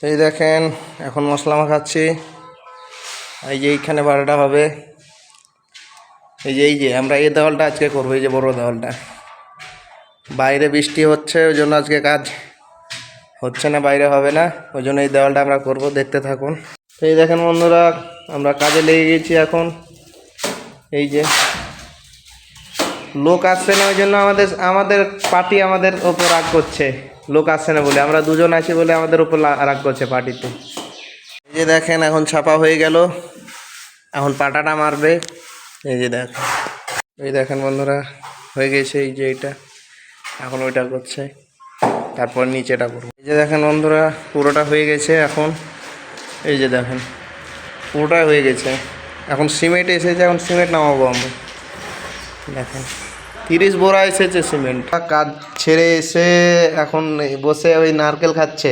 এই দেখেন এখন মশলা মাখাচ্ছি। এই যে এইখানে বারোটা হবে। এই যে আমরা এই দেওয়ালটা আজকে করবো, এই যে বড় দেওয়ালটা। বাইরে বৃষ্টি হচ্ছে, ওই জন্য আজকে কাজ হচ্ছে না, বাইরে হবে না, ওই জন্য এই দেওয়ালটা আমরা করব। দেখতে থাকুন। এই দেখেন বন্ধুরা, আমরা কাজে লেগে গেছি এখন। এই যে লোক আসছে না, ওই জন্য আমাদের পার্টি আমাদের ওপর রাগ করছে। লোক আসছে না বলে, আমরা দুজন আছি বলে আমাদের উপর রাগ করছে পার্টিতে। এই যে দেখেন এখন ছাপা হয়ে গেল, এখন পাটাটা মারবে। এই যে দেখেন, এই দেখেন বন্ধুরা হয়ে গেছে। এই যে এইটা এখন ওইটা করছে, তারপর নিচেটা করবো। এই যে দেখেন বন্ধুরা পুরোটা হয়ে গেছে এখন। এই যে দেখেন পুরোটাই হয়ে গেছে। এখন সিমেন্ট এসেছে, এখন সিমেন্ট নামাবো আমরা। দেখেন 30 বোরা এসেছে সিমেন্ট। কাজ ছেড়ে এসে এখন বসে ওই নারকেল খাচ্ছে।